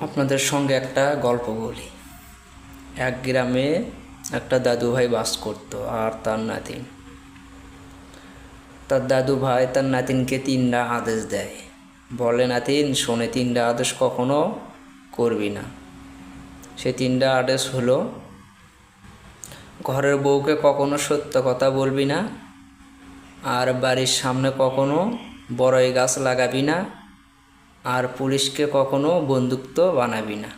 আপনাদের সঙ্গে একটা গল্প বলি। এক গ্রামে একটা দাদু ভাই বাস করতো আর তার নাতিন। তার দাদু ভাই তার নাতিনকে 3টা আদেশ দেয়। বলে, নাতিন শোনে, 3টা আদেশ কখনো করবি না। সে 3টা আদেশ হলো: ঘরের বউকে কখনো সত্য কথা বলবি না, আর বাড়ির সামনে কখনো বড়ই গাছ লাগাবি না, আর পুলিশকে কখনো বন্দুক বানাবি না।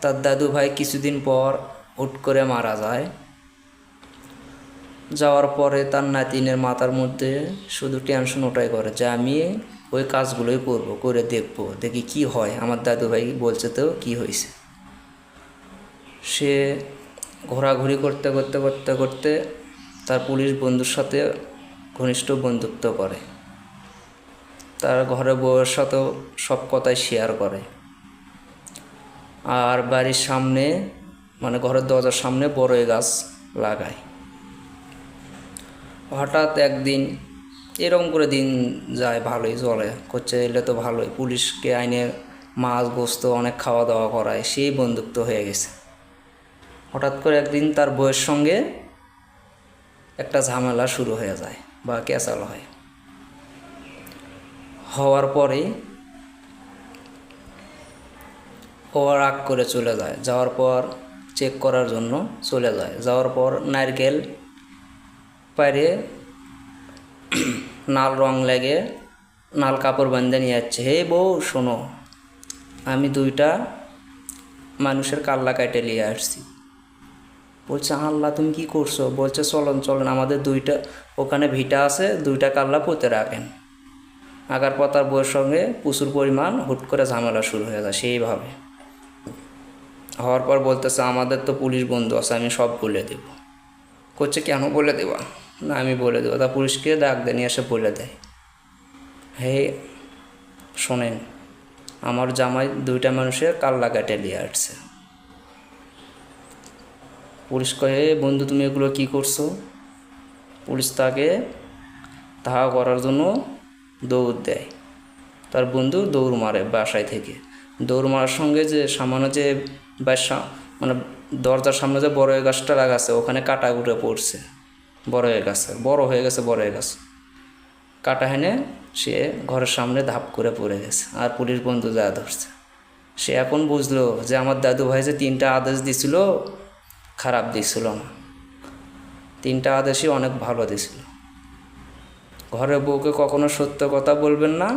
তার দাদু ভাই কিছুদিন পর হুট করে মারা যায়। যাওয়ার পরে তার নাতিনের মাথার মধ্যে শুধু টেনশন ওটাই করে যে আমি ওই কাজগুলোই করব, করে দেখব, দেখি কি হয়। আমার দাদু ভাই বলছে তো কি হয়েছে। সে ঘোরাঘুরি করতে করতে করতে করতে তার পুলিশ বন্ধুর সাথে ঘনিষ্ঠ বন্ধুত্ব করে। তার ঘরের বউয়ের সাথেও সব কথাই শেয়ার করে। আর বাড়ির সামনে, মানে ঘরের দরজার সামনে বড়ই গাছ লাগায়। হঠাৎ একদিন এরকম করে দিন যায়, ভালোই চলে, করছে এলে তো ভালোই, পুলিশকে আইনে মাছ গোস্ত অনেক খাওয়া দাওয়া করায়, সেই বন্ধুত্ব হয়ে গেছে। হঠাৎ করে একদিন তার বউয়ের সঙ্গে একটা ঝামেলা শুরু হয়ে যায় বা ক্যাচাল হয়। হওয়ার পরে ও রাগ করে চলে যায়। যাওয়ার পর চেক করার জন্য চলে যায়। যাওয়ার পর নারকেল পারে নাল রং লেগে নাল কাপড় বাঁধে নিয়ে যাচ্ছে। হে বউ শোনো, আমি 2টা মানুষের কাল্লা কাটে নিয়ে আসছি। বলছে, আল্লাহ তুমি কি করছো? বলছে, চলেন চলেন, আমাদের 2টা ওখানে ভিটা আছে, 2টা কাল্লা পুঁতে রাখেন। আগার পর তার বউয়ের সঙ্গে প্রচুর পরিমাণ হুট করে ঝামেলা শুরু হয়ে যায়। সেইভাবে হওয়ার পর বলতেছে, আমাদের তো পুলিশ বন্ধু আছে, আমি সব বলে দেব। করছে, কেন বলে দেবা? না, আমি বলে দেবো। তা পুলিশকে ডাক দিয়ে নিয়ে এসে বলে দেয়, হে শোনেন, আমার জামাই 2টা মানুষের কাল্লা কাটে নিয়ে আসছে। পুলিশ কয়ে, বন্ধু তুমি এগুলো কী করছো? পুলিশ তাকে তাহা করার জন্য দৌড় দেয়। তার বন্ধু দৌড় মারে বাসায় থেকে। দৌড় মারার সঙ্গে যে সামান্য যে বাসা, মানে দরজার সামনে যে বড়ই গাছটা লাগাছে, ওখানে কাটা উঠে পড়ছে। বড়ই গাছে বড় হয়ে গেছে, বড়ই গাছ কাটা হেনে সে ঘরের সামনে ধাপ করে পড়ে গেছে। আর পুলিশ বন্ধু যা ধরছে। সে এখন বুঝলো যে আমার দাদু ভাই যে 3টা আদেশ দিছিল, খারাপ দিছিল না, 3টা আদেশই অনেক ভালো দিছিল। ঘরের বউকে কখনো সত্য কথা বলবেন না,